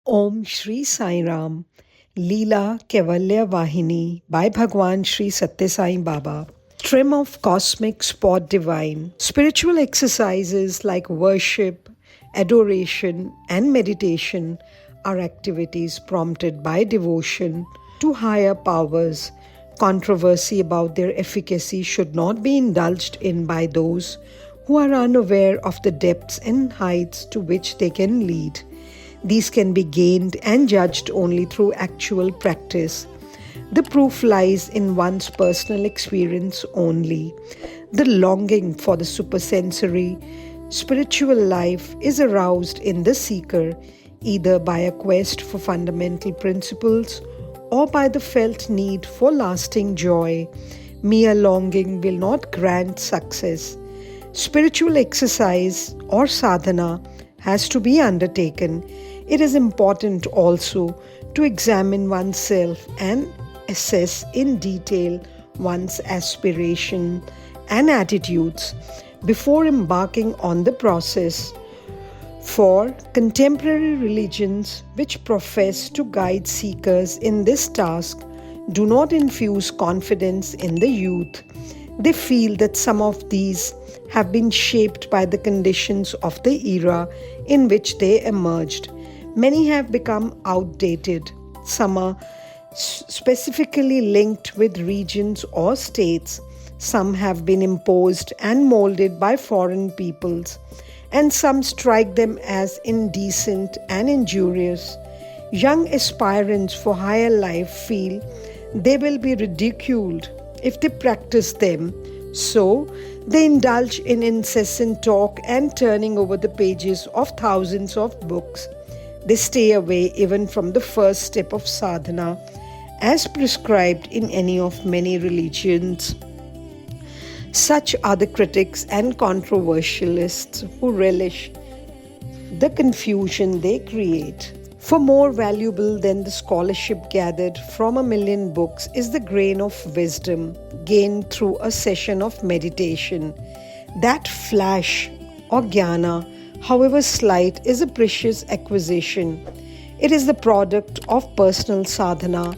Om Shri Sai Ram, Leela Kaivalya Vahini by Bhagavan Shri Sathya Sai Baba. Trim of cosmic sport divine. Spiritual exercises like worship, adoration, and meditation are activities prompted by devotion to higher powers. Controversy about their efficacy should not be indulged in by those who are unaware of the depths and heights to which they can lead. These can be gained and judged only through actual practice. The proof lies in one's personal experience only. The longing for the supersensory, spiritual life is aroused in the seeker either by a quest for fundamental principles or by the felt need for lasting joy. Mere longing will not grant success. Spiritual exercise or sadhana has to be undertaken. It is important also to examine oneself and assess in detail one's aspiration and attitudes before embarking on the process. For contemporary religions which profess to guide seekers in this task do not infuse confidence in the youth. They feel that some of these have been shaped by the conditions of the era in which they emerged. Many have become outdated. Some are specifically linked with regions or states. Some have been imposed and molded by foreign peoples, and some strike them as indecent and injurious. Young aspirants for higher life feel they will be ridiculed if they practice them, so they indulge in incessant talk and turning over the pages of thousands of books. They stay away even from the first step of sadhana as prescribed in any of many religions. Such are the critics and controversialists who relish the confusion they create. For more valuable than the scholarship gathered from 1,000,000 books is the grain of wisdom gained through a session of meditation. That flash or jnana, however slight, is a precious acquisition. It is the product of personal sadhana,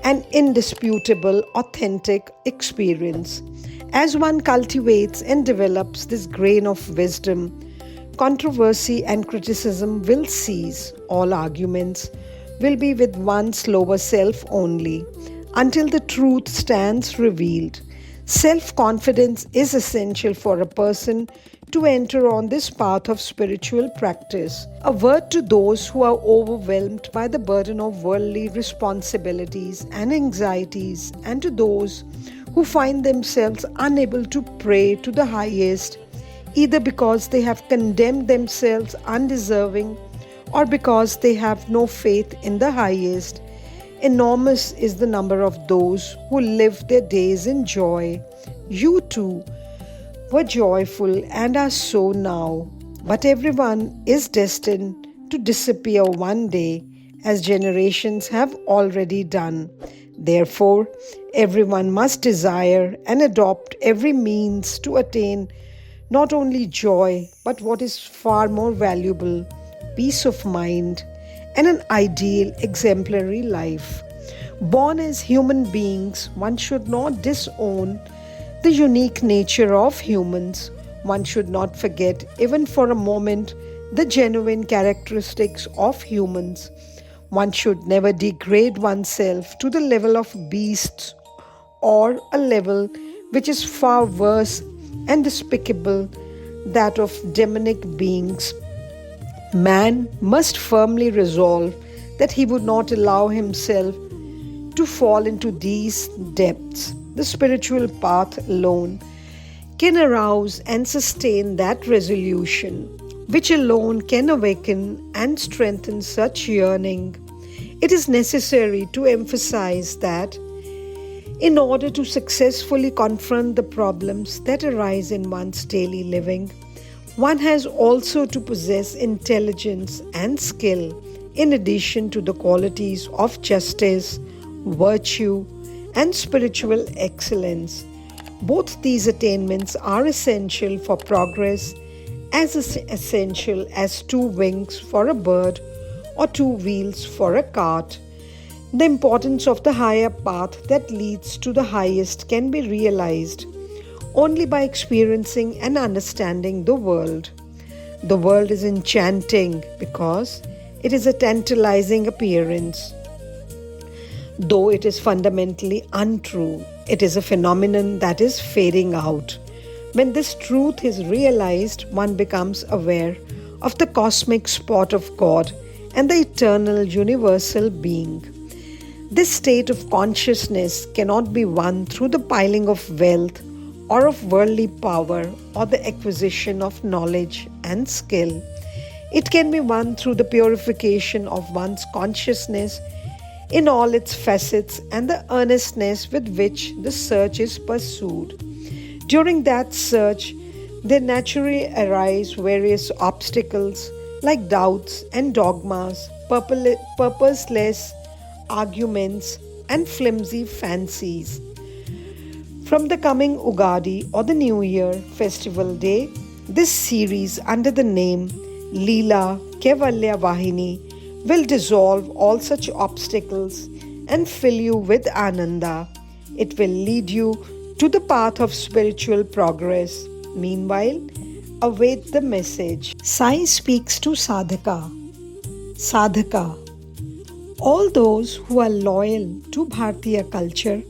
an indisputable, authentic experience. As one cultivates and develops this grain of wisdom, controversy and criticism will cease. All arguments will be with one's lower self only, until the truth stands revealed. Self-confidence is essential for a person to enter on this path of spiritual practice. A word to those who are overwhelmed by the burden of worldly responsibilities and anxieties, and to those who find themselves unable to pray to the highest, either because they have condemned themselves undeserving or because they have no faith in the highest. Enormous is the number of those who live their days in joy. You too were joyful and are so now, but everyone is destined to disappear one day, as generations have already done. Therefore, everyone must desire and adopt every means to attain not only joy, but what is far more valuable, peace of mind and an ideal exemplary life. Born as human beings, one should not disown the unique nature of humans. One should not forget, even for a moment, the genuine characteristics of humans. One should never degrade oneself to the level of beasts or a level which is far worse and despicable, that of demonic beings. Man must firmly resolve that he would not allow himself to fall into these depths. The spiritual path alone can arouse and sustain that resolution, which alone can awaken and strengthen such yearning. It is necessary to emphasize that in order to successfully confront the problems that arise in one's daily living, one has also to possess intelligence and skill, in addition to the qualities of justice, virtue, and spiritual excellence. Both these attainments are essential for progress, as essential as two wings for a bird or two wheels for a cart. The importance of the higher path that leads to the highest can be realized only by experiencing and understanding the world. The world is enchanting because it is a tantalizing appearance. Though it is fundamentally untrue, it is a phenomenon that is fading out. When this truth is realized, one becomes aware of the cosmic spot of God and the eternal universal being. This state of consciousness cannot be won through the piling of wealth or of worldly power or the acquisition of knowledge and skill. It can be won through the purification of one's consciousness in all its facets and the earnestness with which the search is pursued. During that search, there naturally arise various obstacles like doubts and dogmas, purposeless arguments, and flimsy fancies. From the coming Ugadi or the New Year festival day, this series under the name Leela Kaivalya Vahini will dissolve all such obstacles and fill you with Ananda. It will lead you to the path of spiritual progress. Meanwhile, await the message. Sai speaks to Sadhaka. Sadhaka. All those who are loyal to Bharatiya culture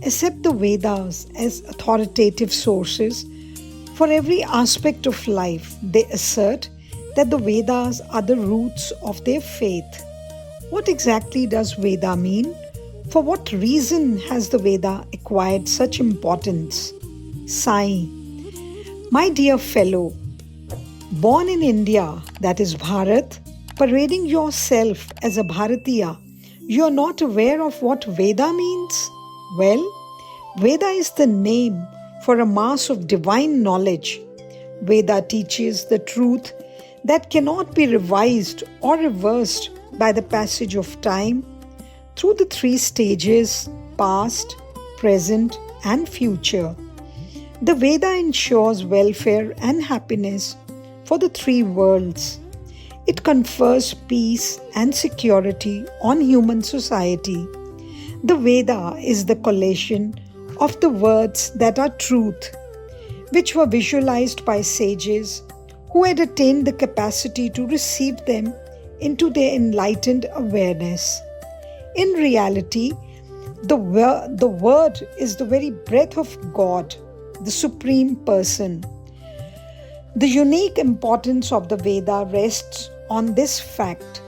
accept the Vedas as authoritative sources for every aspect of life. They assert that the Vedas are the roots of their faith. What exactly does Veda mean? For what reason has the Veda acquired such importance? Sai. My dear fellow, born in India, that is Bharat, parading yourself as a Bharatiya, you are not aware of what Veda means? Well, Veda is the name for a mass of divine knowledge. Veda teaches the truth that cannot be revised or reversed by the passage of time through the three stages, past, present, and future. The Veda ensures welfare and happiness for the three worlds. It confers peace and security on human society. The Veda is the collation of the words that are truth, which were visualized by sages who had attained the capacity to receive them into their enlightened awareness. In reality, the word is the very breath of God, the Supreme Person. The unique importance of the Veda rests on this fact.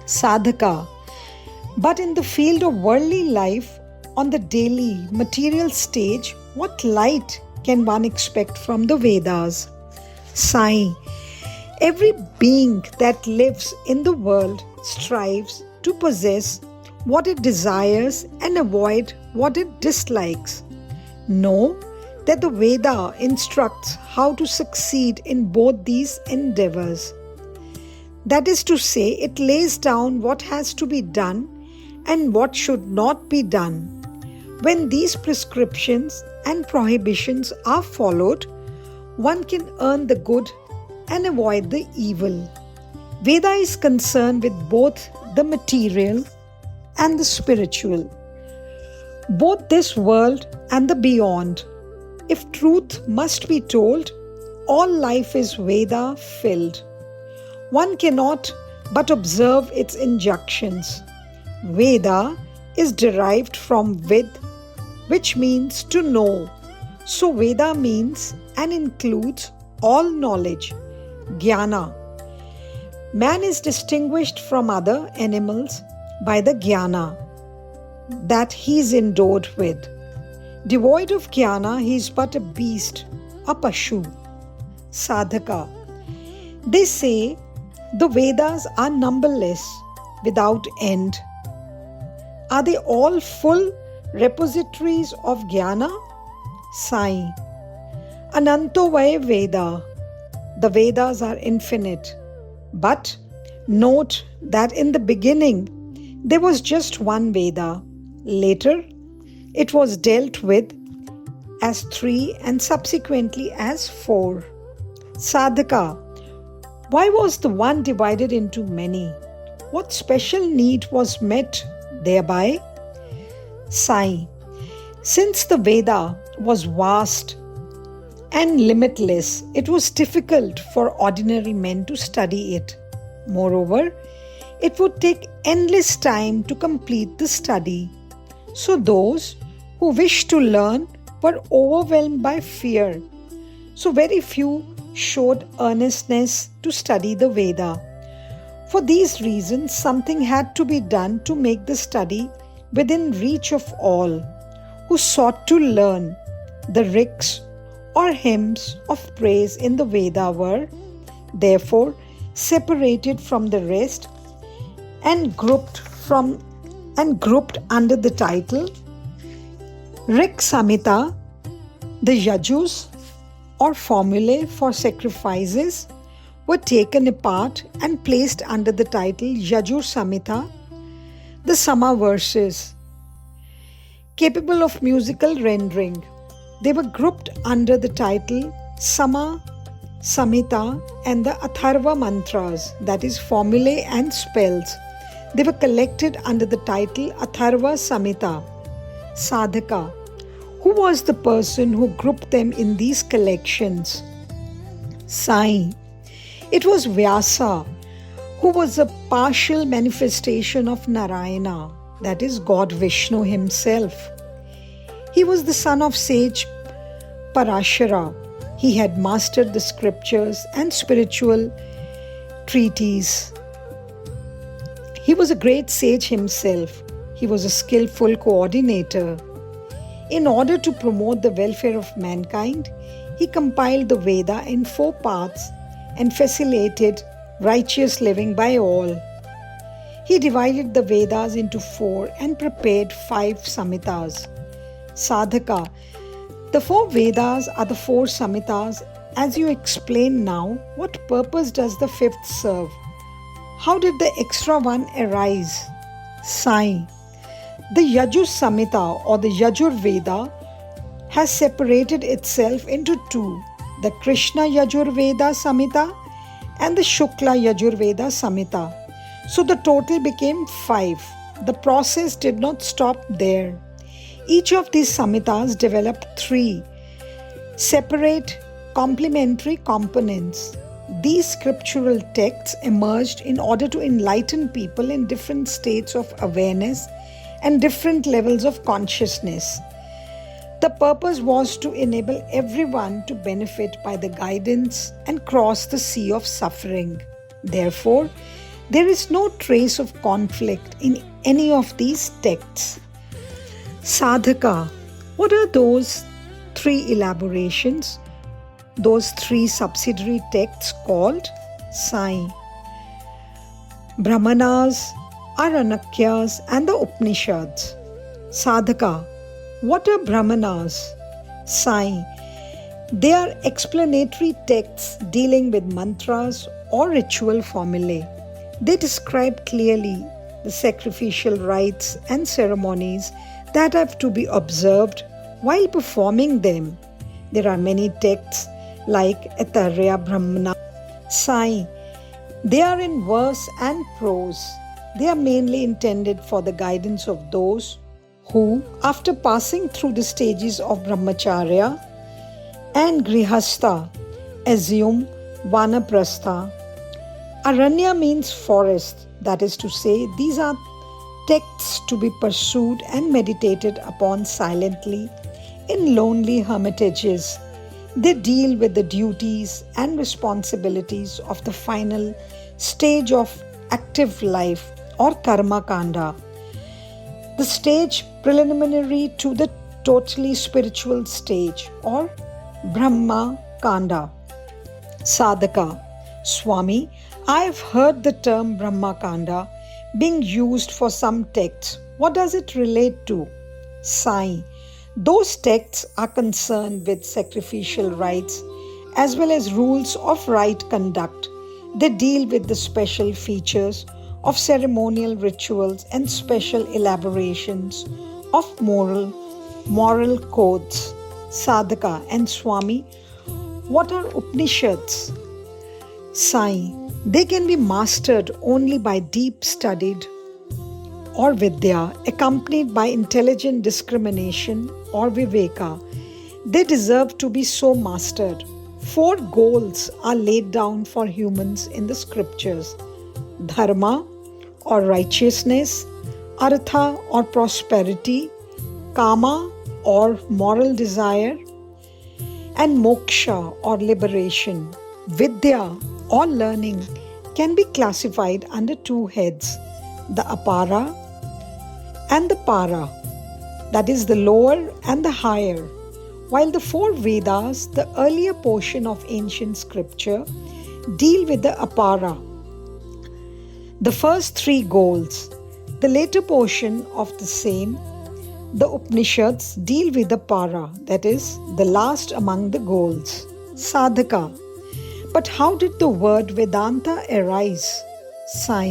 Sadhaka. But in the field of worldly life, on the daily material stage, what light can one expect from the Vedas? Sai. Every being that lives in the world strives to possess what it desires and avoid what it dislikes. Know that the Veda instructs how to succeed in both these endeavors. That is to say, it lays down what has to be done and what should not be done. When these prescriptions and prohibitions are followed, one can earn the good and avoid the evil. Veda is concerned with both the material and the spiritual, both this world and the beyond. If truth must be told, all life is Veda filled. One cannot but observe its injunctions. Veda is derived from Vid, which means to know. So Veda means and includes all knowledge, Jnana. Man is distinguished from other animals by the Jnana that he is endowed with. Devoid of Jnana, he is but a beast, a Pashu. Sadhaka. They say the Vedas are numberless, without end. Are they all full repositories of Jnana? Sai. Ananto Vaya Veda. The Vedas are infinite. But note that in the beginning there was just one Veda. Later it was dealt with as 3 and subsequently as 4. Sadhaka. Why was the one divided into many? What special need was met thereby? Sai. Since the Veda was vast and limitless, it was difficult for ordinary men to study it. Moreover, it would take endless time to complete the study. So those who wished to learn were overwhelmed by fear. So very few showed earnestness to study the Veda. For these reasons, something had to be done to make the study within reach of all who sought to learn. The riks or hymns of praise in the Veda were, therefore, separated from the rest and grouped under the title Rik Samhita. The yajus or formulae for sacrifices were taken apart and placed under the title Yajur Samhita. The Sama verses, capable of musical rendering, they were grouped under the title Sama Samhita, and the Atharva mantras, that is formulae and spells, they were collected under the title Atharva Samhita. Sadhaka. Who was the person who grouped them in these collections? Sai. It was Vyasa, who was a partial manifestation of Narayana, that is God Vishnu himself. He was the son of sage Parashara. He had mastered the scriptures and spiritual treatises. He was a great sage himself. He was a skillful coordinator. In order to promote the welfare of mankind, he compiled the Veda in 4 parts and facilitated righteous living by all. He divided the Vedas into 4 and prepared 5 Samhitas. Sadhaka. The 4 Vedas are the 4 Samhitas. As you explain now, what purpose does the 5th serve? How did the extra one arise? Sai. The Yajur Samhita or the Yajur Veda has separated itself into 2, the Krishna Yajur Veda Samhita and the Shukla Yajur Veda Samhita. So the total became 5. The process did not stop there. Each of these Samhitas developed 3 separate complementary components. These scriptural texts emerged in order to enlighten people in different states of awareness and different levels of consciousness. The purpose was to enable everyone to benefit by the guidance and cross the sea of suffering. Therefore, there is no trace of conflict in any of these texts. Sadhaka. What are those 3 elaborations? Those 3 subsidiary texts called Sai. Brahmanas, Aranyakas and the Upanishads. Sadhaka. What are Brahmanas? Sai. They are explanatory texts dealing with mantras or ritual formulae. They describe clearly the sacrificial rites and ceremonies that have to be observed while performing them. There are many texts like Etarya Brahmana. Sai. They are in verse and prose. They are mainly intended for the guidance of those who, after passing through the stages of Brahmacharya and Grihastha, assume Vanaprastha. Aranya means forest, that is to say, these are texts to be pursued and meditated upon silently in lonely hermitages. They deal with the duties and responsibilities of the final stage of active life or Karma Kanda, the stage preliminary to the totally spiritual stage or Brahma Kanda. Sadhaka. Swami, I have heard the term Brahma Kanda being used for some texts. What does it relate to? Sai. Those texts are concerned with sacrificial rites as well as rules of right conduct. They deal with the special features of ceremonial rituals and special elaborations of moral codes. Sadhaka and Swami, what are Upanishads? Sai. They can be mastered only by deep studied or vidya, accompanied by intelligent discrimination or viveka. They deserve to be so mastered. 4 goals are laid down for humans in the scriptures: Dharma or righteousness, Artha or prosperity, Kama or moral desire, and Moksha or liberation. Vidya or learning can be classified under 2 heads: the Apara and the Para, that is the lower and the higher. While the 4 Vedas, the earlier portion of ancient scripture, deal with the Apara, the first 3 goals. The later portion of the same, the Upanishads, deal with the Para, that is the last among the goals. Sadhaka. But how did the word Vedanta arise? Sai.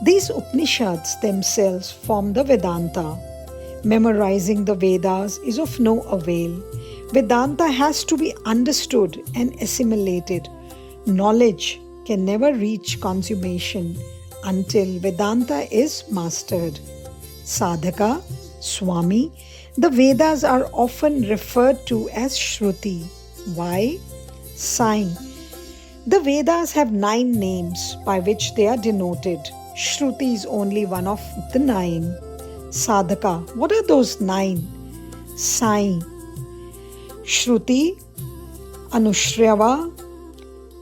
These Upanishads themselves form the Vedanta. Memorizing the Vedas is of no avail. Vedanta has to be understood and assimilated. Knowledge can never reach consummation until Vedanta is mastered. Sadhaka, Swami, the Vedas are often referred to as Shruti. Why? Sai. The Vedas have 9 names by which they are denoted. Shruti is only one of the 9. Sadhaka, what are those 9? Sai. Shruti, Anushrava,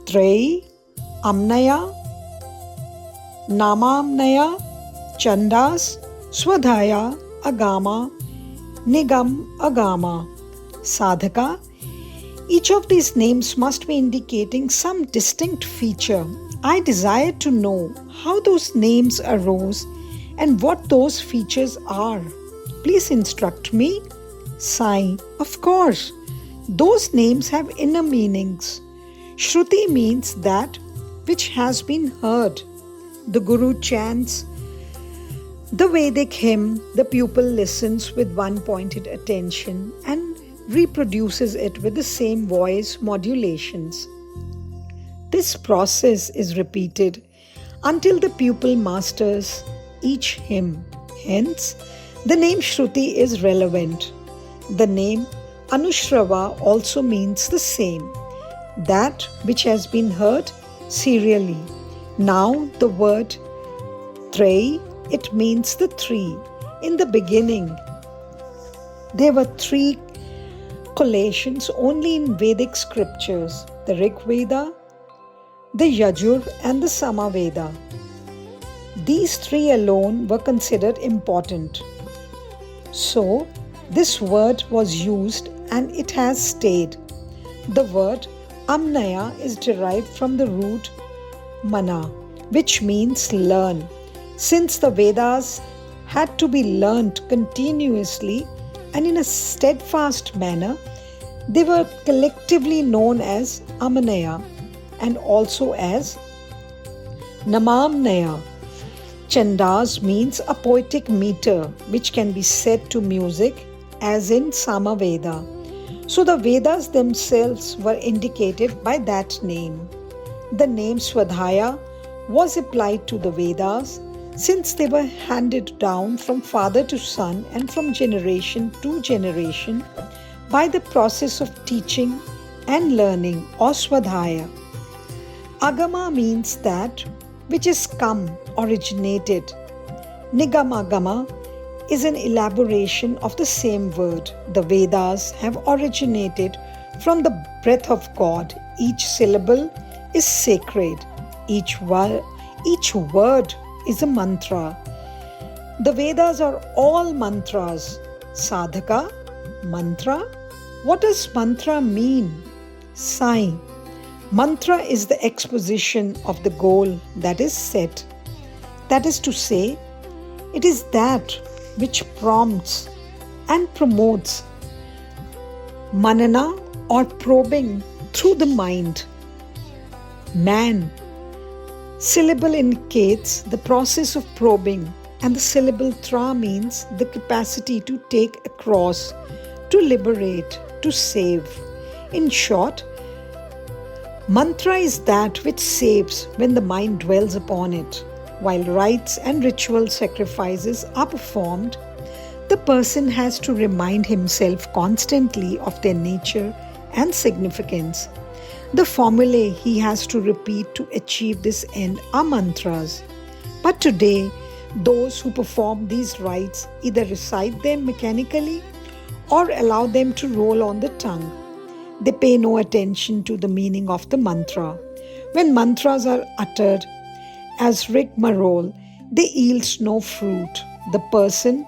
Trei, Amnaya, Namamnaya, Chandas, Swadhaya, Agama, Nigam, Agama. Sadhaka. Each of these names must be indicating some distinct feature. I desire to know how those names arose and what those features are. Please instruct me. Sai. Of course, those names have inner meanings. Shruti means that which has been heard. The Guru chants the Vedic hymn, the pupil listens with one-pointed attention and reproduces it with the same voice modulations. This process is repeated until the pupil masters each hymn. Hence, the name Shruti is relevant. The name Anushrava also means the same, that which has been heard serially. Now the word Trei, it means the 3. In the beginning, there were 3 collations only in Vedic scriptures: the Rig Veda, the Yajur and the Samaveda. These 3 alone were considered important. So, this word was used and it has stayed. The word Amnaya is derived from the root Mana, which means learn. Since the Vedas had to be learnt continuously and in a steadfast manner, they were collectively known as Amanaya and also as Namamnaya. Chandas means a poetic meter which can be set to music, as in Samaveda. So the Vedas themselves were indicated by that name. The name Swadhyaya was applied to the Vedas since they were handed down from father to son and from generation to generation by the process of teaching and learning, or Swadhyaya. Agama means that which is come, originated. Nigamagama is an elaboration of the same word. The Vedas have originated from the breath of God. Each syllable is sacred. Each word is a mantra. The Vedas are all mantras. Sadhaka, mantra. What does mantra mean? Sai. Mantra is the exposition of the goal that is set. That is to say, it is that which prompts and promotes manana or probing through the mind. Man. Syllable indicates the process of probing, and the syllable tra means the capacity to take across, to liberate, to save. In short, Mantra is that which saves when the mind dwells upon it. While rites and ritual sacrifices are performed, the person has to remind himself constantly of their nature and significance. The formulae he has to repeat to achieve this end are mantras. But today, those who perform these rites either recite them mechanically or allow them to roll on the tongue. They pay no attention to the meaning of the mantra. When mantras are uttered as rigmarole, they yield no fruit. The person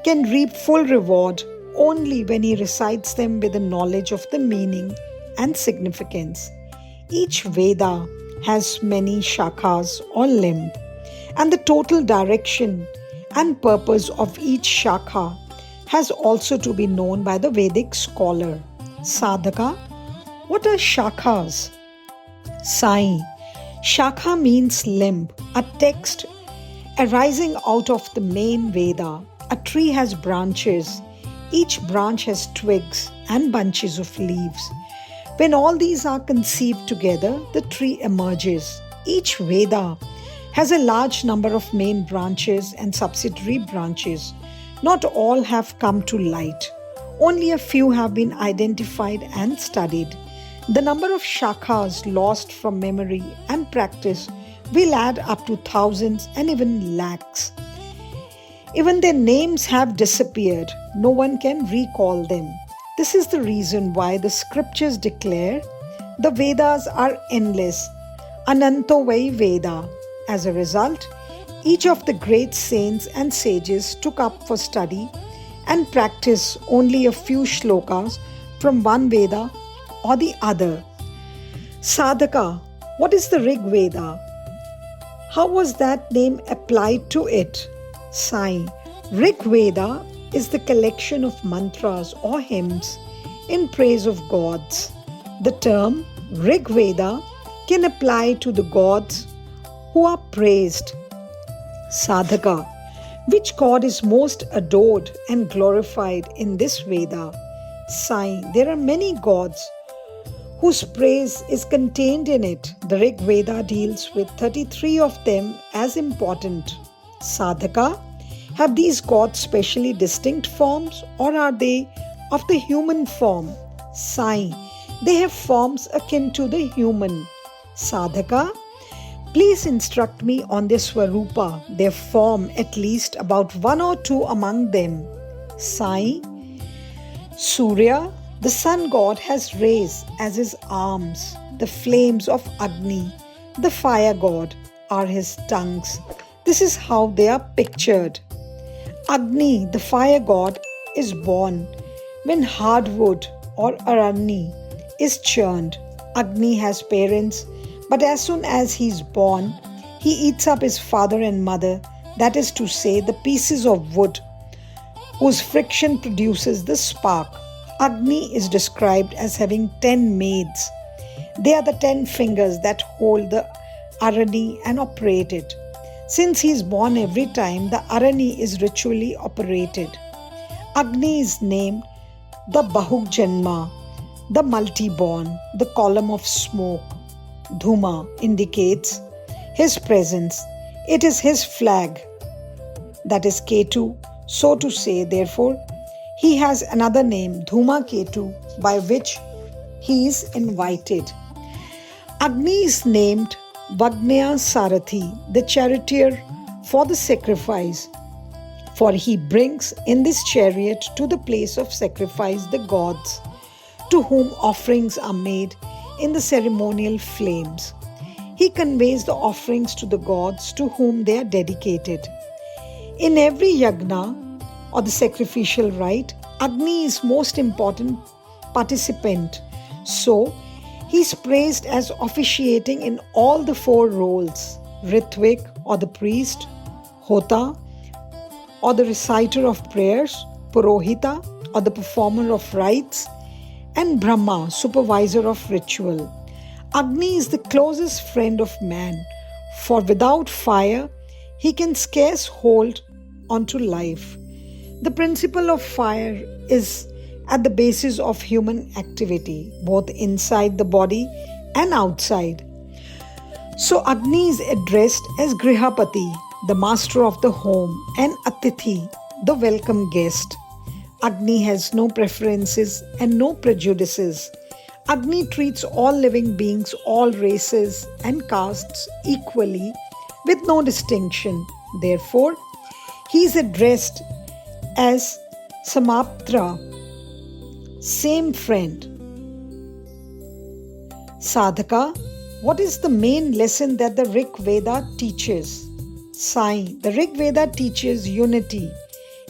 can reap full reward only when he recites them with a knowledge of the meaning and significance. Each Veda has many shakhas or limb, and the total direction and purpose of each shakha has also to be known by the Vedic scholar. Sadhaka, what are shakhas? Sai. Shakha means limb, a text arising out of the main Veda. A tree has branches. Each branch has twigs and bunches of leaves. When all these are conceived together, the tree emerges. Each Veda has a large number of main branches and subsidiary branches. Not all have come to light. Only a few have been identified and studied. The number of shakhas lost from memory and practice will add up to thousands and even lakhs. Even their names have disappeared. No one can recall them. This is the reason why the scriptures declare the Vedas are endless. Ananto Vai Veda. As a result, each of the great saints and sages took up for study and practice only a few shlokas from one Veda or the other. Sadhaka, what is the Rig Veda? How was that name applied to it? Sai. Rig Veda is the collection of mantras or hymns in praise of gods. The term Rig Veda can apply to the gods who are praised. Sadhaka, which god is most adored and glorified in this Veda? Sai. There are many gods whose praise is contained in it. The Rig Veda deals with 33 of them as important. Sadhaka, have these gods specially distinct forms or are they of the human form? Sai. They have forms akin to the human. Sadhaka, please instruct me on their Swarupa, their form, at least about one or two among them. Sai. Surya, the sun god, has rays as his arms. The flames of Agni, the fire god, are his tongues. This is how they are pictured. Agni, the fire god, is born when hardwood or arani is churned. Agni has parents, but as soon as he is born, he eats up his father and mother, that is to say, the pieces of wood whose friction produces the spark. Agni is described as having 10 maids. They are the 10 fingers that hold the arani and operate it. Since he is born every time, the arani is ritually operated. Agni is named the Bahugjanma, the multi-born, the column of smoke. Dhuma indicates his presence. It is his flag, that is Ketu. So to say, therefore, he has another name, Dhuma Ketu, by which he is invited. Agni is named Vagnya Sarathi, the charioteer for the sacrifice, for he brings in this chariot to the place of sacrifice the gods, to whom offerings are made in the ceremonial flames. He conveys the offerings to the gods to whom they are dedicated. In every yagna or the sacrificial rite, Agni is most important participant. So, he is praised as officiating in all the 4 roles: Ritvik or the priest, Hota or the reciter of prayers, Purohita or the performer of rites, and Brahma, supervisor of ritual. Agni is the closest friend of man, for without fire, he can scarce hold onto life. The principle of fire is at the basis of human activity, both inside the body and outside. So Agni is addressed as Grihapati, the master of the home, and Atithi, the welcome guest. Agni has no preferences and no prejudices. Agni treats all living beings, all races and castes equally with no distinction. Therefore, he is addressed as Samaptra, same friend. Sadhaka, what is the main lesson that the Rig Veda teaches? Sai, the Rig Veda teaches unity.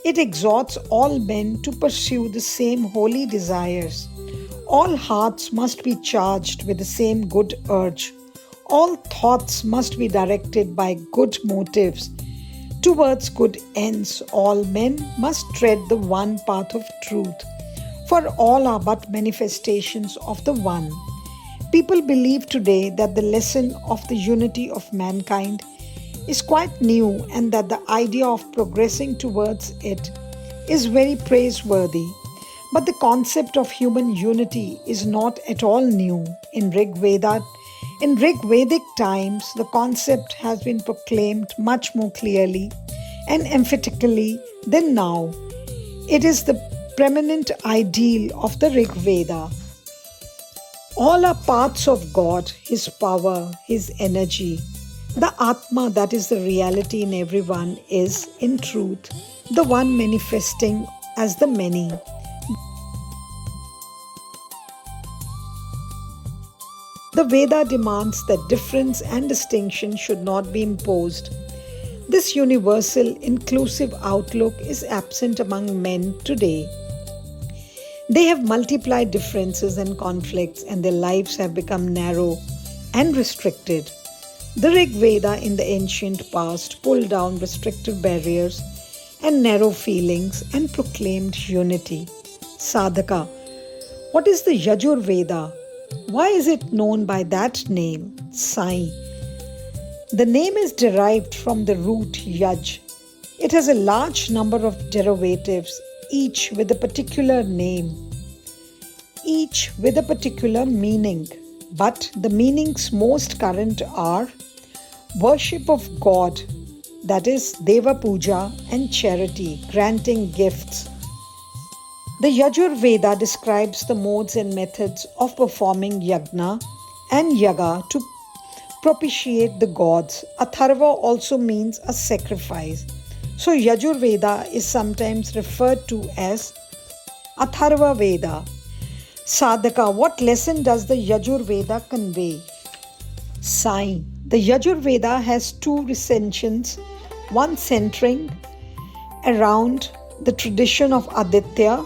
It exhorts all men to pursue the same holy desires. All hearts must be charged with the same good urge. All thoughts must be directed by good motives. Towards good ends, all men must tread the one path of truth, for all are but manifestations of the One. People believe today that the lesson of the unity of mankind is quite new and that the idea of progressing towards it is very praiseworthy. But the concept of human unity is not at all new. In Rig Vedic times, the concept has been proclaimed much more clearly and emphatically than now. It is the preeminent ideal of the Rig Veda. All are parts of God, His power, His energy. The Atma, that is the reality in everyone, is, in truth, the one manifesting as the many. The Veda demands that difference and distinction should not be imposed. This universal, inclusive outlook is absent among men today. They have multiplied differences and conflicts, and their lives have become narrow and restricted. The Rig Veda in the ancient past pulled down restrictive barriers and narrow feelings and proclaimed unity. Sadhaka, what is the Yajur Veda? Why is it known by that name? Sai. The name is derived from the root Yaj. It has a large number of derivatives, each with a particular name, each with a particular meaning. But the meanings most current are worship of God, that is Deva Puja, and charity, granting gifts. The Yajur Veda describes the modes and methods of performing yagna and yaga to propitiate the gods. Atharva also means a sacrifice. So Yajur Veda is sometimes referred to as Atharva Veda. Sadhaka, what lesson does the Yajur Veda convey? Sai. The Yajur Veda has two recensions, one centering around the tradition of Aditya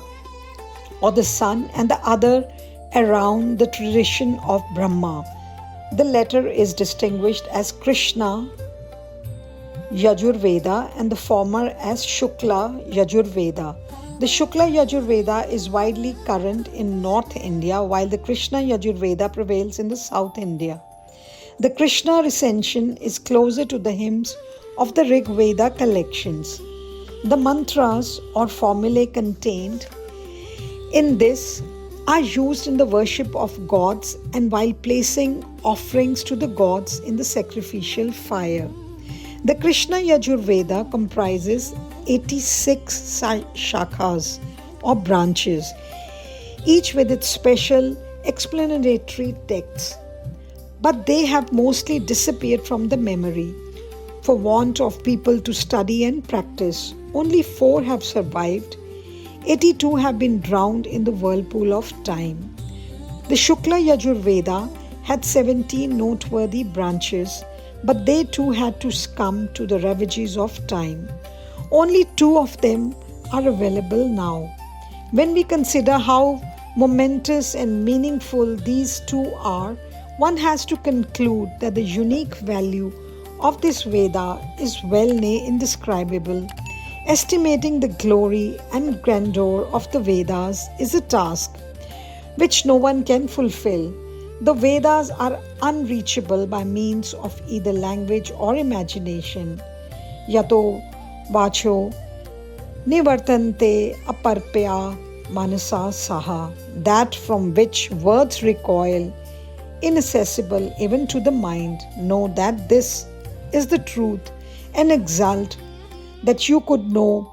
or the sun, and the other around the tradition of Brahma. The latter is distinguished as Krishna Yajur Veda and the former as Shukla Yajur Veda. The Shukla Yajur Veda is widely current in North India, while the Krishna Yajur Veda prevails in the South India. The Krishna recension is closer to the hymns of the Rig Veda collections. The mantras or formulae contained in this are used in the worship of gods and while placing offerings to the gods in the sacrificial fire. The Krishna Yajur Veda comprises 86 shakhas or branches, each with its special explanatory texts, but they have mostly disappeared from the memory for want of people to study and practice. Only 4 have survived. 82 have been drowned in the whirlpool of time. The Shukla Yajur Veda had 17 noteworthy branches, but they too had to succumb to the ravages of time. Only 2 of them are available now. When we consider how momentous and meaningful these 2 are, one has to conclude that the unique value of this Veda is well-nigh indescribable. Estimating the glory and grandeur of the Vedas is a task which no one can fulfill. The Vedas are unreachable by means of either language or imagination. Yato vacho nivartante aparpya manasa saha. That from which words recoil inaccessible even to the mind. Know that this is the truth and exult that you could know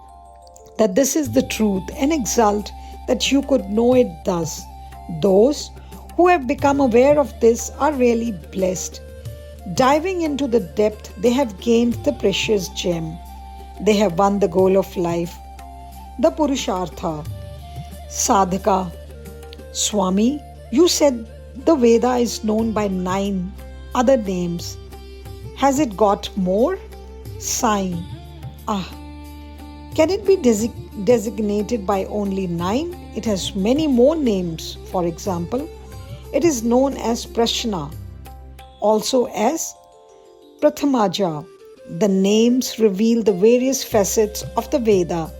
that this is the truth and exult that you could know it thus. Those who have become aware of this are really blessed. Diving into the depth, they have gained the precious gem. They have won the goal of life, the Purushartha. Sadhaka, Swami, you said the Veda is known by 9 other names. Has it got more? Sai. Can it be designated by only 9? It has many more names. For example, it is known as Prashna, also as Prathamaja. The names reveal the various facets of the Veda,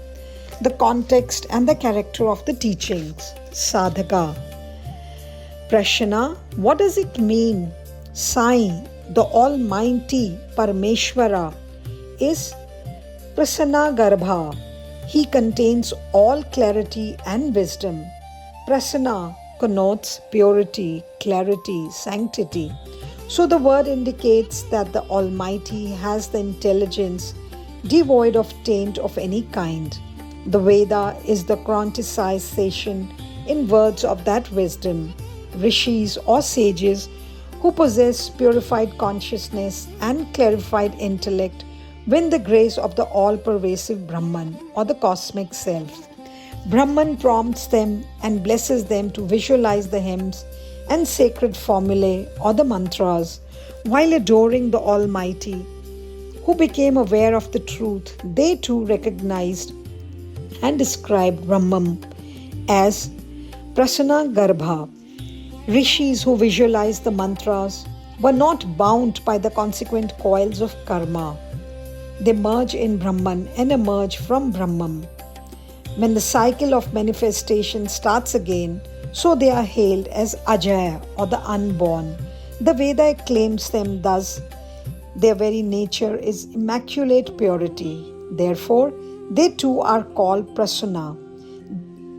the context and the character of the teachings. Sadhaka. Prashna, what does it mean? Sai, the Almighty Parameshwara, is Prasanna Garbha. He contains all clarity and wisdom. Prasanna connotes purity, clarity, sanctity. So the word indicates that the Almighty has the intelligence devoid of taint of any kind. The Veda is the quintessence in words of that wisdom. Rishis or sages who possess purified consciousness and clarified intellect win the grace of the all-pervasive Brahman or the cosmic self. Brahman prompts them and blesses them to visualize the hymns and sacred formulae or the mantras while adoring the Almighty. Who became aware of the truth, they too recognized and described Brahman as Prasanna Garbha. Rishis who visualized the mantras were not bound by the consequent coils of karma. They merge in Brahman and emerge from Brahman. When the cycle of manifestation starts again, so they are hailed as Ajaya or the unborn. The Veda claims them thus. Their very nature is immaculate purity. Therefore, they too are called Prasanna.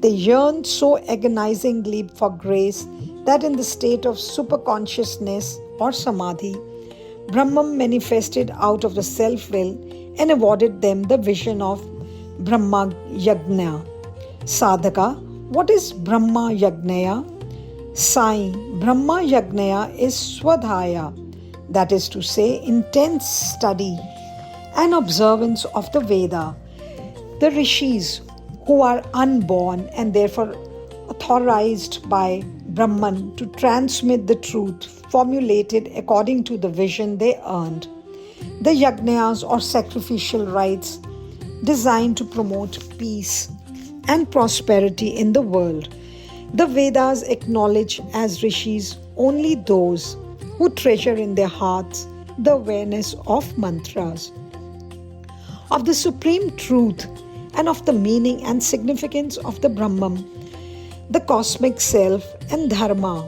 They yearn so agonizingly for grace that in the state of superconsciousness or samadhi, Brahman manifested out of the self-will and awarded them the vision of Brahma Yajna. Sadhaka, what is Brahma Yajna? Sai, Brahma Yajna is Swadhyaya, that is to say, intense study and observance of the Veda. The Rishis, who are unborn and therefore authorized by Brahman to transmit the truth formulated according to the vision they earned. The yajnas or sacrificial rites designed to promote peace and prosperity in the world. The Vedas acknowledge as rishis only those who treasure in their hearts the awareness of mantras, of the supreme truth, and of the meaning and significance of the Brahman, the cosmic self, and Dharma,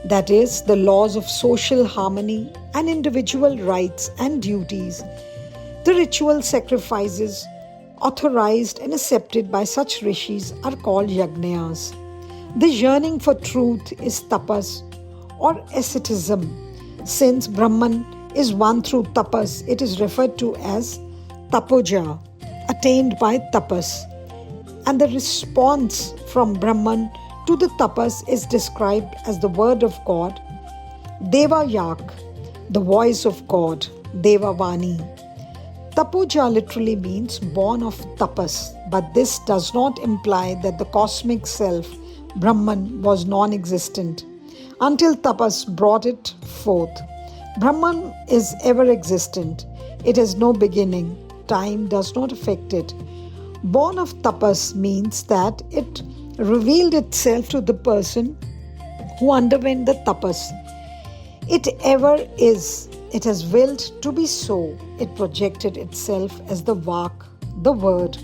that is, the laws of social harmony and individual rights and duties. The ritual sacrifices authorized and accepted by such rishis are called yajnas. The yearning for truth is tapas or asceticism. Since Brahman is won through tapas, it is referred to as tapoja, attained by tapas. And the response from Brahman to the tapas is described as the word of God, Deva Yak, the voice of God, Deva Vani. Tapoja literally means born of tapas, but this does not imply that the cosmic self, Brahman, was non-existent until tapas brought it forth. Brahman is ever existent. It has no beginning. Time does not affect it. Born of tapas means that it revealed itself to the person who underwent the tapas. It ever is. It has willed to be so. It projected itself as the Vak, the word.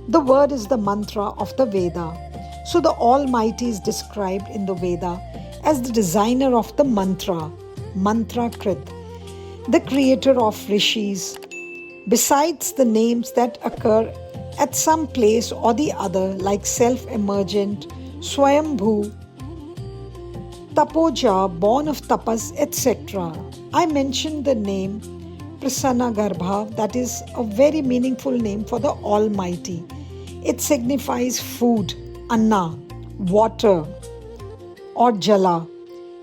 The word is the mantra of the Veda. So the Almighty is described in the Veda as the designer of the mantra, Mantrakrit, the creator of rishis. Besides the names that occur at some place or the other, like self-emergent, Swayambhu, Tapoja, born of tapas, etc. I mentioned the name Prasanna Garbha, that is a very meaningful name for the Almighty. It signifies food, anna, water, or jala,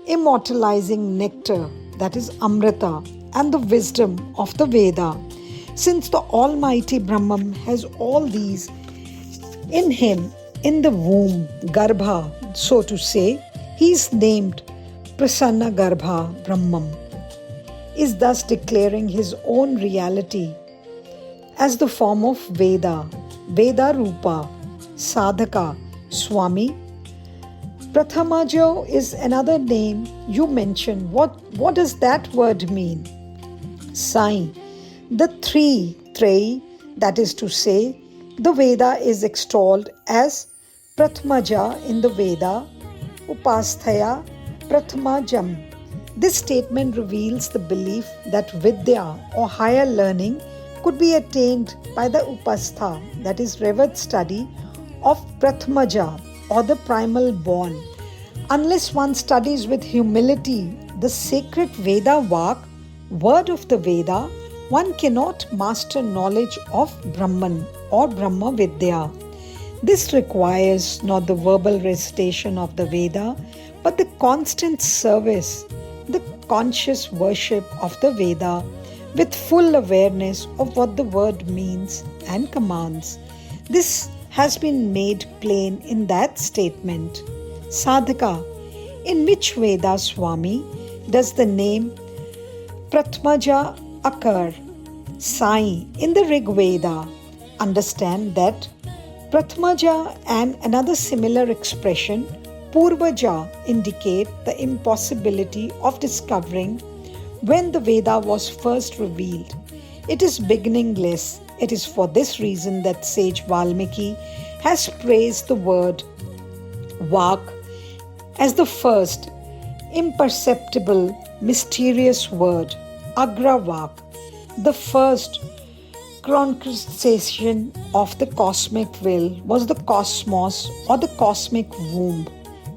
immortalizing nectar, that is Amrita, and the wisdom of the Veda. Since the Almighty Brahman has all these in him, in the womb, Garbha, so to say, he is named Prasanna Garbha Brahman, is thus declaring his own reality as the form of Veda, Veda Rupa, Sadhaka, Swami. Prathamajo is another name you mentioned. What does that word mean? Sai. The three, that is to say, the Veda is extolled as Prathamaja in the Veda, Upasthaya Prathamajam. This statement reveals the belief that Vidya or higher learning could be attained by the Upastha, that is revered study of Prathamaja or the primal born. Unless one studies with humility the sacred Veda Vak, word of the Veda, one cannot master knowledge of Brahman or Brahma Vidya. This requires not the verbal recitation of the Veda, but the constant service, the conscious worship of the Veda with full awareness of what the word means and commands. This has been made plain in that statement. Sadhaka, in which Veda, Swami, does the name Prathamaja occur? Sai, in the Rig Veda. Understand that Prathamaja and another similar expression, Purvaja, indicate the impossibility of discovering when the Veda was first revealed. It is beginningless. It is for this reason that sage Valmiki has praised the word Vak as the first imperceptible, mysterious word, Agra Vak, the first concretization of the cosmic will was the cosmos or the cosmic womb,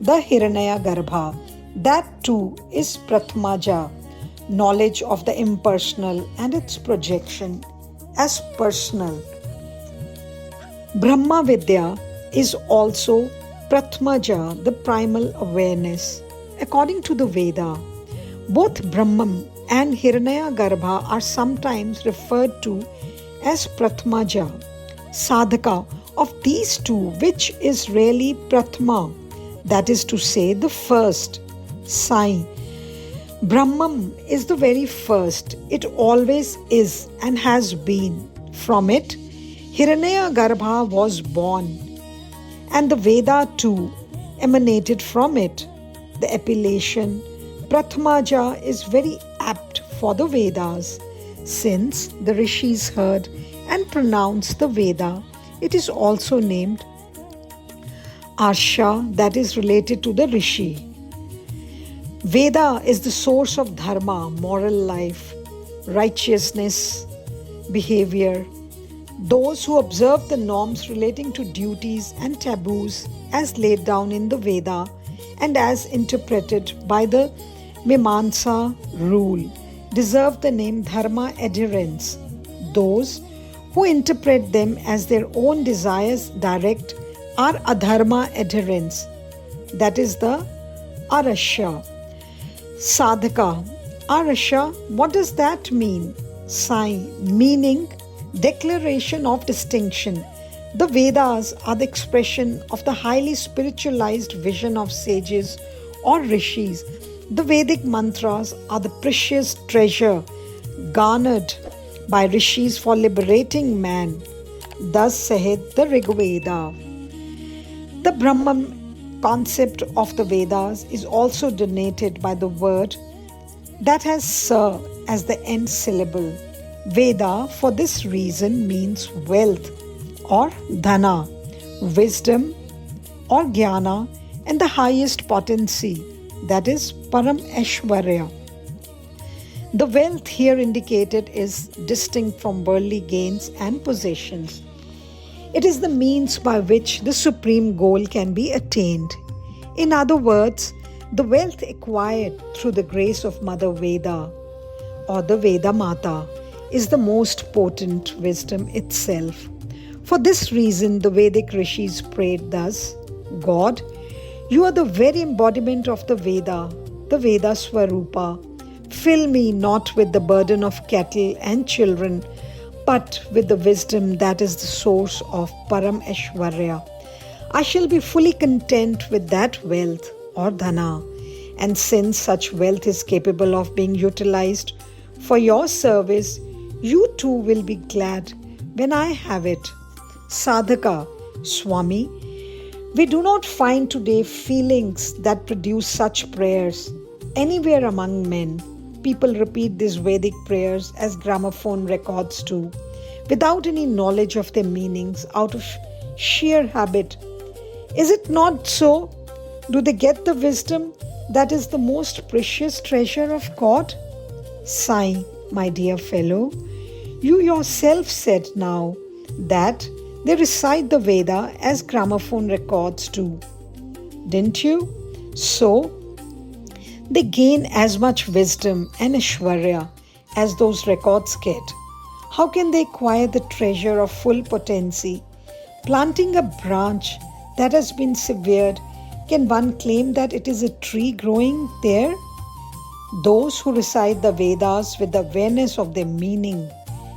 the Hiranyaya Garbha. That too is Prathamaja, knowledge of the impersonal and its projection as personal. Brahma Vidya is also Prathamaja, the primal awareness. According to the Veda, both Brahman and Hiranyaya Garbha are sometimes referred to as Prathamaja, Sadhaka of these two, which is really Prathama, that is to say the first, Sai. Brahman is the very first. It always is and has been. From it, Hiranyaya Garbha was born, and the Veda too emanated from it. The appellation Prathamaja is very apt for the Vedas. Since the Rishis heard and pronounced the Veda, it is also named Arsha, that is related to the Rishi. Veda is the source of Dharma, moral life, righteousness, behavior. Those who observe the norms relating to duties and taboos as laid down in the Veda and as interpreted by the Mimamsa rule deserve the name Dharma adherents. Those who interpret them as their own desires direct are Adharma adherents, that is the Arasha. Sadhaka. Arasha, what does that mean? Sai, meaning declaration of distinction. The Vedas are the expression of the highly spiritualized vision of sages or rishis. The Vedic mantras are the precious treasure garnered by rishis for liberating man. Thus saith the Rig Veda. The Brahman concept of the Vedas is also denoted by the word that has Sa as the end syllable. Veda for this reason means wealth or dhana, wisdom or jnana, and the highest potency, that is Param Aishwarya. The wealth here indicated is distinct from worldly gains and possessions. It is the means by which the supreme goal can be attained. In other words, The wealth acquired through the grace of Mother Veda or the Veda Mata is the most potent wisdom itself. For this reason, the Vedic rishis prayed thus: God, you are the very embodiment of the Veda Swarupa. Fill me not with the burden of cattle and children, but with the wisdom that is the source of Param Aishwarya. I shall be fully content with that wealth or dhana, and since such wealth is capable of being utilized for your service, you too will be glad when I have it. Sadhaka, Swami, we do not find today feelings that produce such prayers anywhere among men. People repeat these Vedic prayers as gramophone records do, without any knowledge of their meanings, out of sheer habit. Is it not so? Do they get the wisdom that is the most precious treasure of God? Sai, my dear fellow, you yourself said now that they recite the Veda as gramophone records do. Didn't you? So, they gain as much wisdom and Aishwarya as those records get. How can they acquire the treasure of full potency? Planting a branch that has been severed, can one claim that it is a tree growing there? Those who recite the Vedas with the awareness of their meaning,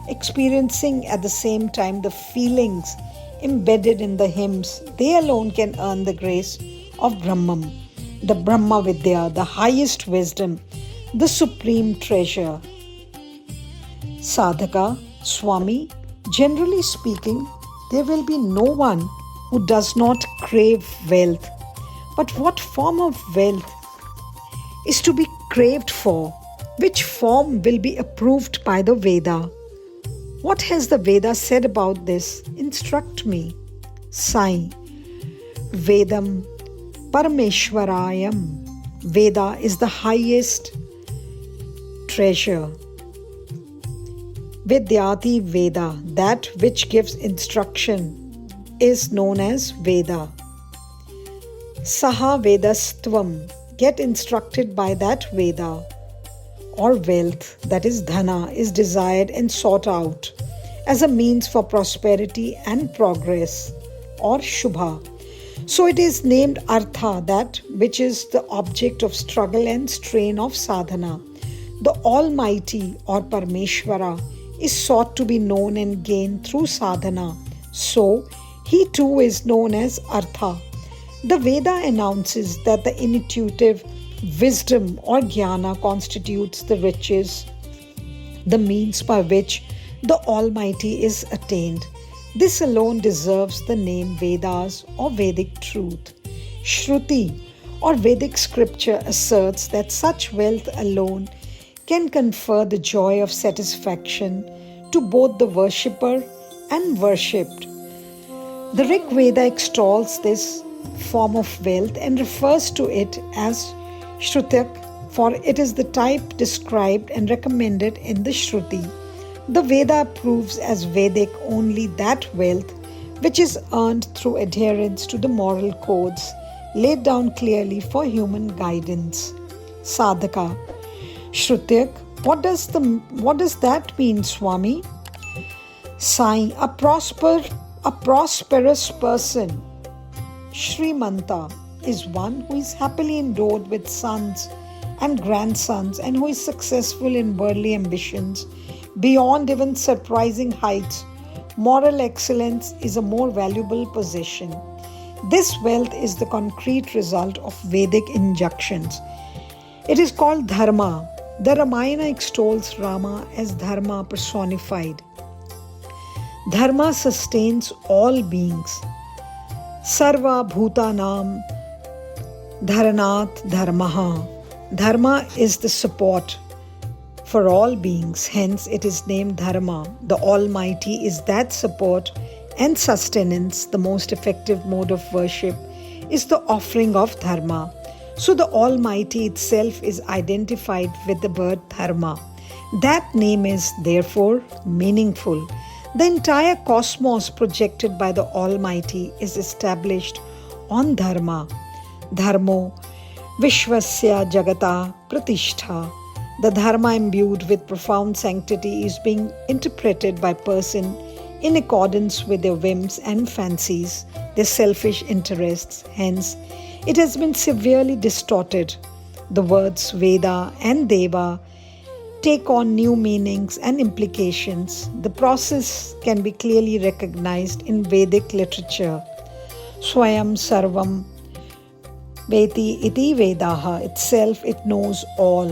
experiencing at the same time the feelings embedded in the hymns, they alone can earn the grace of Brahman, the Brahma Vidya, the highest wisdom, the supreme treasure. Sadhaka, Swami, generally speaking, there will be no one who does not crave wealth. But what form of wealth is to be craved for? Which form will be approved by the Veda? What has the Veda said about this? Instruct me. Sai, Vedam Parameshwarayam. Veda is the highest treasure. Vidyati Veda, that which gives instruction, is known as Veda. Saha Vedastvam, get instructed by that Veda. Or wealth, that is dhana, is desired and sought out as a means for prosperity and progress, or shubha. So it is named artha, that which is the object of struggle and strain of sadhana. The Almighty or Parameshwara is sought to be known and gained through sadhana. So he too is known as artha. The Veda announces that the intuitive wisdom or jnana constitutes the riches, the means by which the Almighty is attained. This alone deserves the name Vedas or Vedic truth. Shruti or Vedic scripture asserts that such wealth alone can confer the joy of satisfaction to both the worshipper and worshipped. The Rig Veda extols this form of wealth and refers to it as Shrutak, for it is the type described and recommended in the Shruti. The Veda approves as Vedic only that wealth which is earned through adherence to the moral codes laid down clearly for human guidance. Sadhaka, Shrutak, what does that mean, Swami? Sai, a prosperous person. Shrimanta is one who is happily endowed with sons and grandsons and who is successful in worldly ambitions beyond even surprising heights. Moral excellence is a more valuable possession. This wealth is the concrete result of Vedic injunctions. It is called Dharma. The Ramayana extols Rama as Dharma personified. Dharma sustains all beings. Sarva Bhutanam Dharanat Dharmaha. Dharma is the support for all beings, hence it is named Dharma. The Almighty is that support and sustenance. The most effective mode of worship is the offering of Dharma. So the Almighty itself is identified with the word Dharma. That name is therefore meaningful. The entire cosmos projected by the Almighty is established on Dharma. Dharmo Vishwasya Jagata Pratishtha. The Dharma imbued with profound sanctity is being interpreted by person in accordance with their whims and fancies, their selfish interests. Hence, it has been severely distorted. The words Veda and Deva take on new meanings and implications. The process can be clearly recognized in Vedic literature. Swayam Sarvam Veti iti Vedaha, itself it knows all.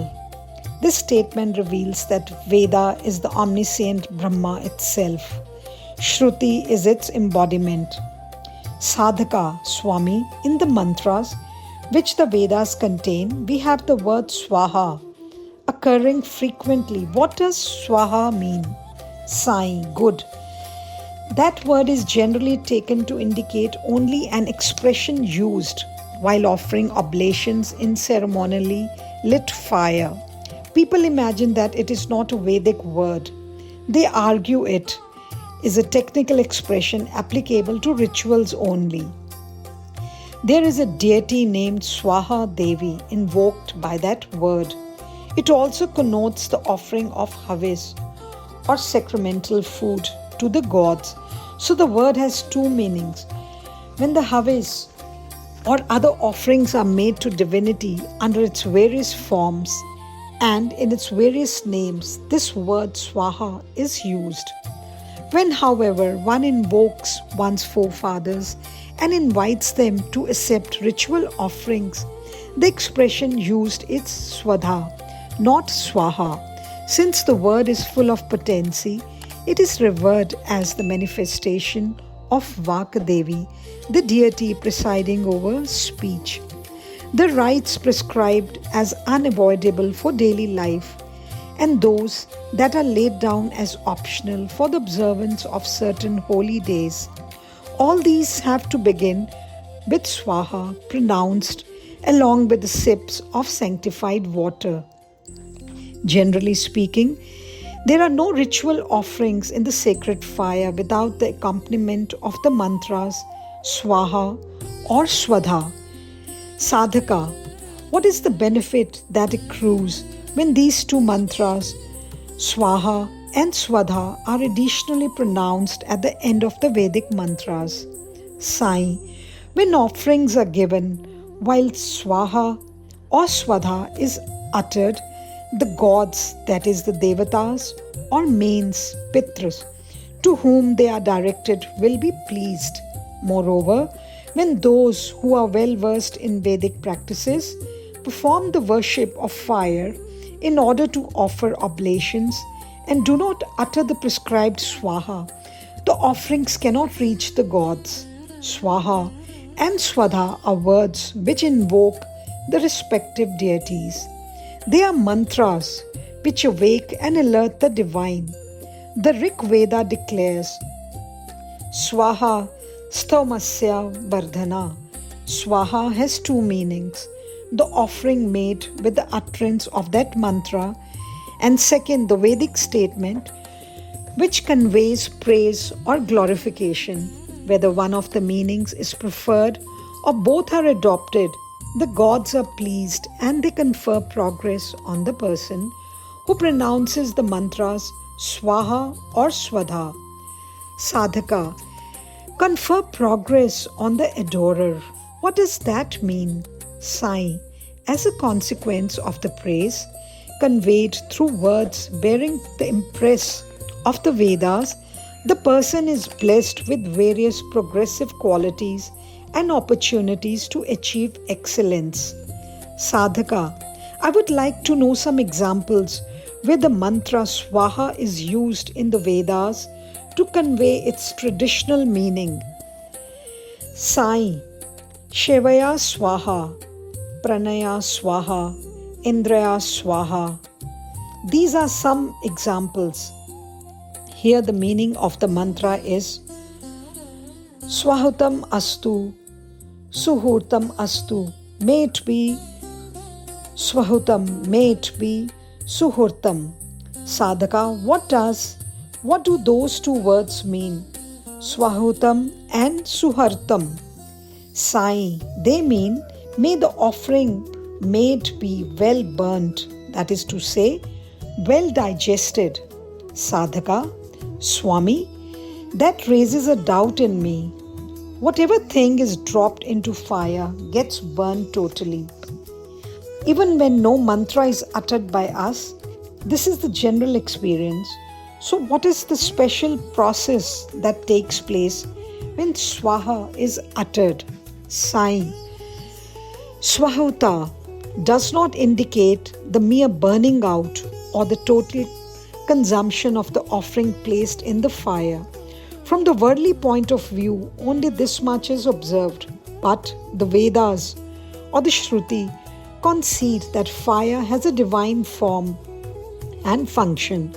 This statement reveals that Veda is the omniscient Brahma itself. Shruti is its embodiment. Sadhaka, Swami, in the mantras which the Vedas contain, we have the word Swaha occurring frequently. What does Swaha mean? Sai, good. That word is generally taken to indicate only an expression used while offering oblations in ceremonially lit fire. People imagine that it is not a Vedic word. They argue it is a technical expression applicable to rituals only. There is a deity named Swaha Devi invoked by that word. It also connotes the offering of havis or sacramental food to the gods. So the word has two meanings. When the havis or other offerings are made to divinity under its various forms and in its various names, this word Swaha is used. When, however, one invokes one's forefathers and invites them to accept ritual offerings, the expression used is Swadha, not Swaha. Since the word is full of potency, it is revered as the manifestation of Vakadevi, the deity presiding over speech. The rites prescribed as unavoidable for daily life and those that are laid down as optional for the observance of certain holy days. All these have to begin with Swaha pronounced along with the sips of sanctified water. Generally speaking, there are no ritual offerings in the sacred fire without the accompaniment of the mantras Swaha or Swadha. Sadhaka, what is the benefit that accrues when these two mantras, Swaha and Swadha, are additionally pronounced at the end of the Vedic mantras? Sai, when offerings are given, while Swaha or Swadha is uttered, the gods, that is the Devatas or mains, Pitras, to whom they are directed will be pleased. Moreover, when those who are well versed in Vedic practices perform the worship of fire in order to offer oblations and do not utter the prescribed Swaha, the offerings cannot reach the gods. Swaha and Swadha are words which invoke the respective deities. They are mantras which awake and alert the divine. The Rig Veda declares, Swaha Stomasya Vardhana. Swaha has two meanings. The offering made with the utterance of that mantra, and second, the Vedic statement which conveys praise or glorification. Whether one of the meanings is preferred or both are adopted, the gods are pleased and they confer progress on the person who pronounces the mantras Swaha or Swadha. Sadhaka, confer progress on the adorer. What does that mean? Sai, as a consequence of the praise conveyed through words bearing the impress of the Vedas, the person is blessed with various progressive qualities and opportunities to achieve excellence. Sadhaka, I would like to know some examples where the mantra Swaha is used in the Vedas to convey its traditional meaning. Sai, Shevaya Swaha, Pranaya Swaha, Indraya Swaha. These are some examples. Here the meaning of the mantra is Swahutam Astu, Suhurtam Astu. May it be Swahutam, may it be Suhurtam. Sadhaka, what do those two words mean? Swahutam and Suhartam. Sai, they mean may the offering may it be well burnt, that is to say, well digested. Sadhaka, Swami, that raises a doubt in me. Whatever thing is dropped into fire gets burned totally. Even when no mantra is uttered by us, this is the general experience. So what is the special process that takes place when Swaha is uttered? Sai. Swahuta does not indicate the mere burning out or the total consumption of the offering placed in the fire. From the worldly point of view, only this much is observed, but the Vedas or the Shruti concede that fire has a divine form and function,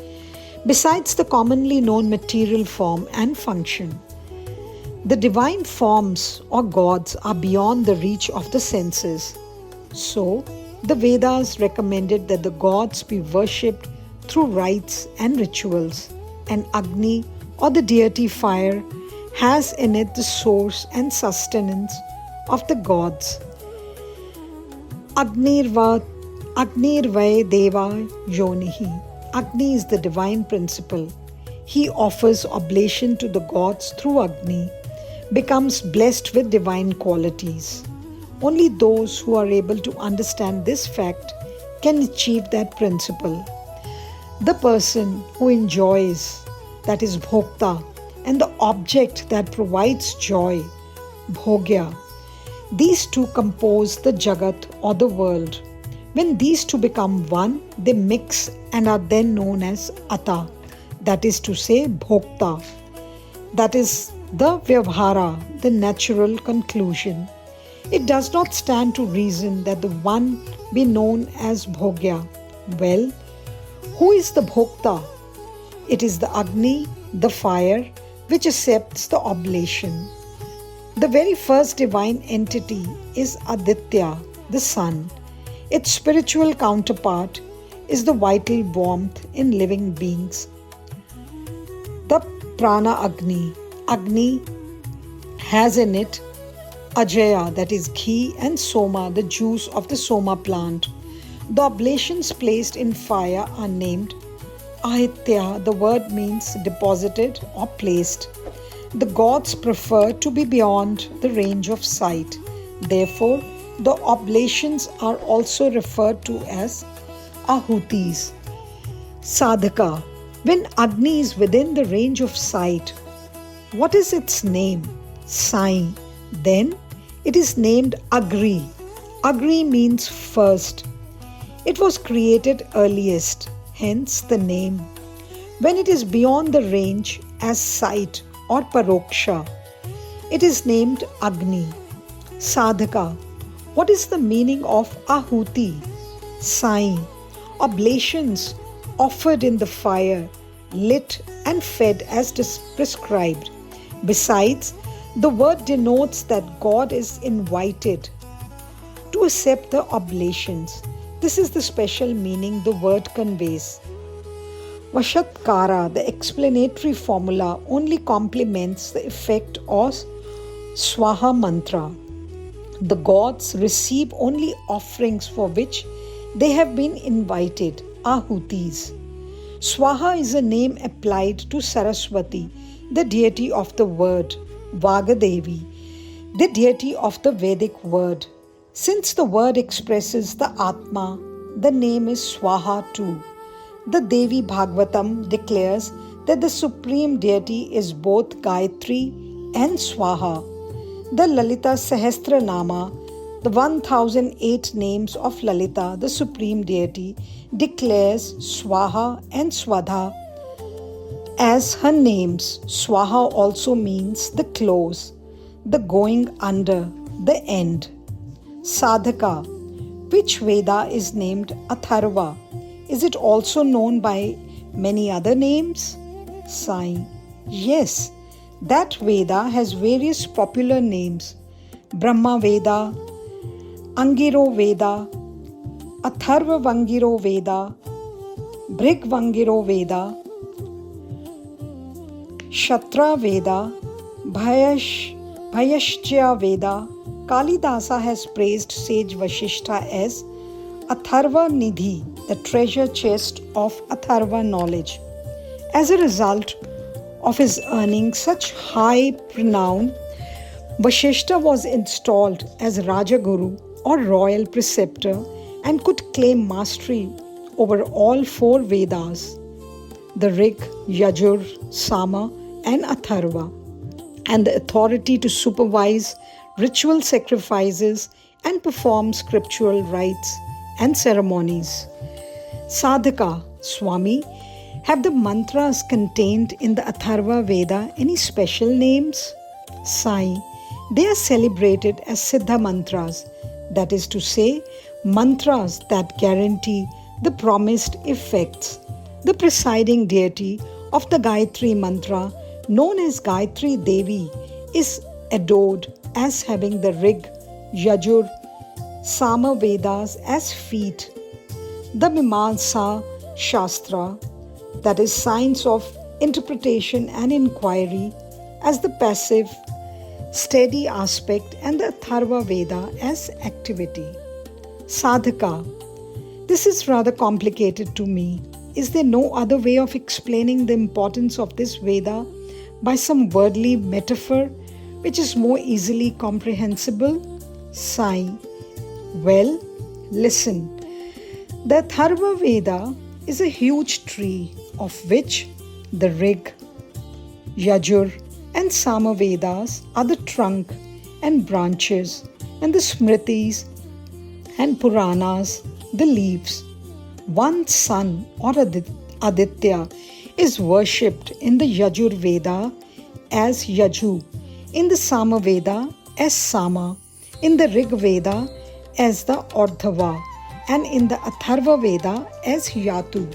besides the commonly known material form and function. The divine forms or gods are beyond the reach of the senses. So, the Vedas recommended that the gods be worshipped through rites and rituals, and Agni or the deity fire has in it the source and sustenance of the gods. Agnirvai Deva Yonihi. Agni is the divine principle. He offers oblation to the gods through Agni, becomes blessed with divine qualities. Only those who are able to understand this fact can achieve that principle. The person who enjoys, that is Bhokta, and the object that provides joy, Bhogya, these two compose the Jagat or the world. When these two become one, they mix and are then known as Ata, that is to say Bhokta. That is the Vyavhara, the natural conclusion. It does not stand to reason that the one be known as Bhogya. Well, who is the Bhokta? It is the Agni, the fire, which accepts the oblation. The very first divine entity is Aditya, the sun. Its spiritual counterpart is the vital warmth in living beings. The Prana Agni. Agni has in it Ajaya, that is ghee, and Soma, the juice of the Soma plant. The oblations placed in fire are named Ahitya. The word means deposited or placed. The gods prefer to be beyond the range of sight. Therefore, the oblations are also referred to as Ahutis. Sadhaka. When Agni is within the range of sight, what is its name? Sai. Then it is named Agri. Agri means first. It was created earliest, hence the name. When it is beyond the range as sight or paroksha, it is named Agni. Sadhaka. What is the meaning of Ahuti? Sai. Oblations offered in the fire, lit and fed as prescribed. Besides, the word denotes that God is invited to accept the oblations. This is the special meaning the word conveys. Vashatkara, the explanatory formula, only complements the effect of Swaha mantra. The gods receive only offerings for which they have been invited, Ahutis. Swaha is a name applied to Saraswati, the deity of the word, Vagadevi, the deity of the Vedic word. Since the word expresses the Atma, the name is Swaha too. The Devi Bhagavatam declares that the supreme deity is both Gayatri and Swaha. The Lalita Sahasranama, the 1008 names of Lalita, the supreme deity, declares Swaha and Swadha as her names. Swaha also means the close, the going under, the end. Sadhaka. Which Veda is named Atharva? Is it also known by many other names? Sai. Yes, that Veda has various popular names. Brahma Veda, Angiro Veda, Atharva Vangiro Veda, Brig Vangiro Veda, Shatra Veda, Bhayashya Veda, Kalidasa has praised sage Vasishtha as Atharva Nidhi, the treasure chest of Atharva knowledge. As a result of his earning such high renown, Vasishtha was installed as Rajaguru or royal preceptor and could claim mastery over all 4 Vedas, the Rig, Yajur, Sama and Atharva, and the authority to supervise ritual sacrifices and perform scriptural rites and ceremonies. Sadhaka, Swami, have the mantras contained in the Atharva Veda any special names? Sai, they are celebrated as Siddha mantras, that is to say, mantras that guarantee the promised effects. The presiding deity of the Gayatri mantra, known as Gayatri Devi, is adored as having the Rig, Yajur, Sama Vedas as feet, the Mimamsa Shastra, that is science of interpretation and inquiry, as the passive, steady aspect, and the Atharva Veda as activity. Sadhaka, this is rather complicated to me. Is there no other way of explaining the importance of this Veda by some worldly metaphor which is more easily comprehensible? Sai, well, listen. The Atharva Veda is a huge tree of which the Rig, Yajur and Sama Vedas are the trunk and branches, and the Smritis and Puranas the leaves. One sun or Aditya is worshipped in the Yajur Veda as Yaju, in the Sama Veda as Sama, in the Rig Veda as the Ardhava, and in the Atharva Veda as Yatu.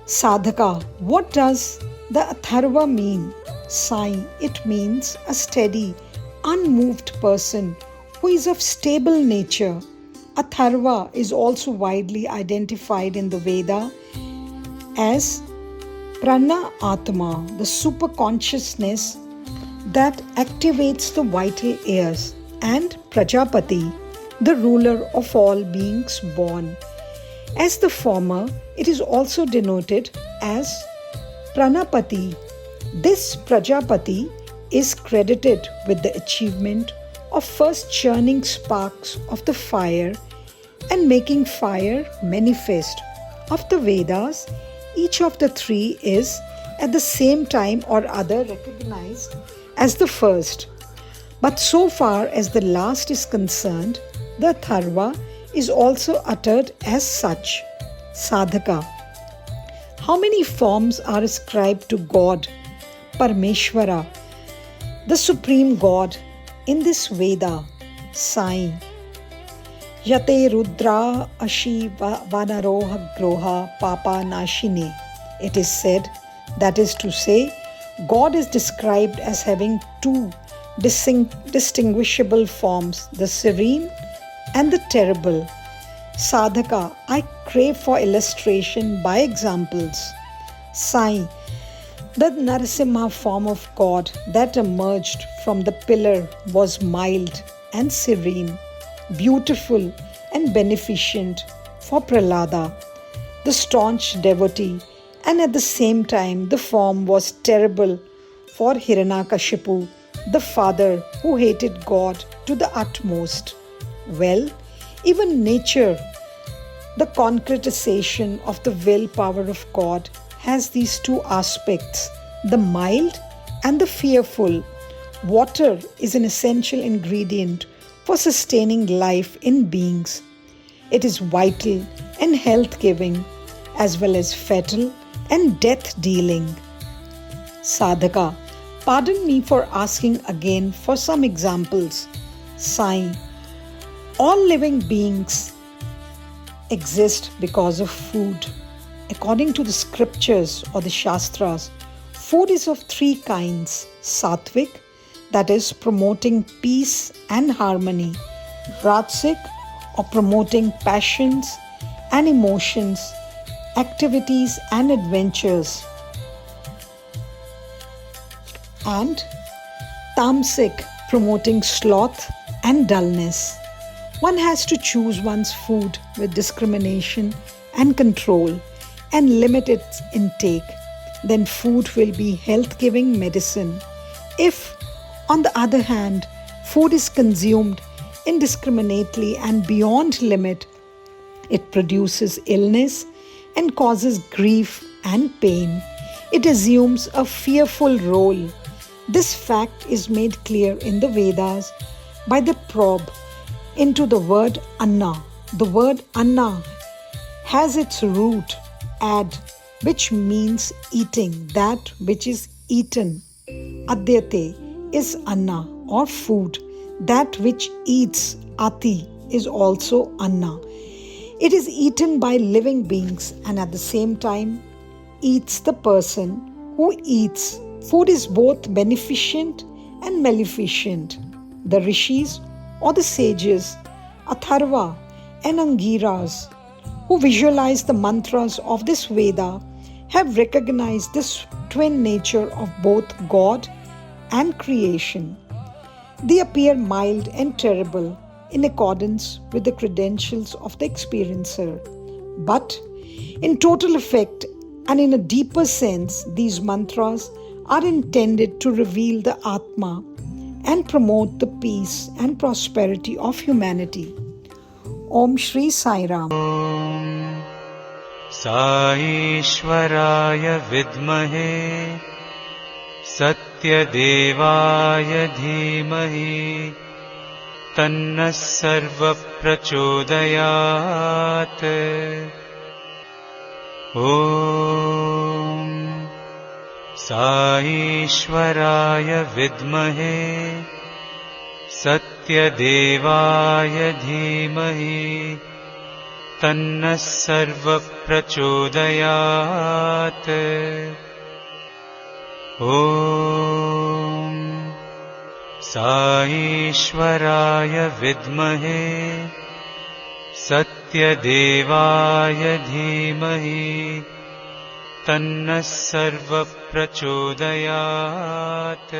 Sadhaka, what does the Atharva mean? Sai, it means a steady, unmoved person who is of stable nature. Atharva is also widely identified in the Veda as Prana Atma, the super consciousness that activates the vital ears, and Prajapati, the ruler of all beings born. As the former, it is also denoted as Pranapati. This Prajapati is credited with the achievement of first churning sparks of the fire and making fire manifest. Of the Vedas, each of the 3 is at the same time or other recognized as the first. But so far as the last is concerned, the Atharva is also uttered as such. Sadhaka, how many forms are ascribed to God, Parmeshwara, the Supreme God, in this Veda? Sai, Yate Rudra Ashi Vanaroha Groha Papa Nashini. It is said, that is to say, God is described as having 2 distinguishable forms, the serene and the terrible. Sadhaka, I crave for illustration by examples. Sai, the Narasimha form of God that emerged from the pillar was mild and serene, beautiful and beneficent for Prahlada, the staunch devotee, and at the same time the form was terrible for Hiranyakashipu, the father who hated God to the utmost. Well, even nature, the concretization of the willpower of God, has these 2 aspects, the mild and the fearful. Water is an essential ingredient for sustaining life in beings. It is vital and health-giving, as well as fatal and death-dealing. Sadhaka, pardon me for asking again for some examples. Sai, all living beings exist because of food. According to the scriptures or the Shastras, food is of 3 kinds: Sattvic, that is promoting peace and harmony; Rajasic, or promoting passions and emotions, activities and adventures; and Tamasic, promoting sloth and dullness. One has to choose one's food with discrimination and control and limit its intake. Then food will be health-giving medicine. If, on the other hand, food is consumed indiscriminately and beyond limit, it produces illness and causes grief and pain. It assumes a fearful role. This fact is made clear in the Vedas by the probe into the word anna. The word anna has its root ad, which means eating, that which is eaten. Adyate is anna or food. That which eats, ati, is also anna. It is eaten by living beings and at the same time eats the person who eats. Food is both beneficent and maleficent. The rishis or the sages, Atharva and Angiras, who visualize the mantras of this Veda, have recognized this twin nature of both God and creation. They appear mild and terrible in accordance with the credentials of the experiencer. But in total effect and in a deeper sense, these mantras are intended to reveal the Atma and promote the peace and prosperity of humanity. Om Shri Sai Ram. Om Sai Ishwaraya Vidmahe Sathya Devaya Dhimahi Tanna Sarva Prachodayat. Om Sai Ishwaraya Vidmahe Sathya Devaya Dhimahi Tanna Sarva Prachodayat. Om Sai Ishwaraya Vidmahe Sathya Devaya Dhimahi Tanna Sarva Prachodayat.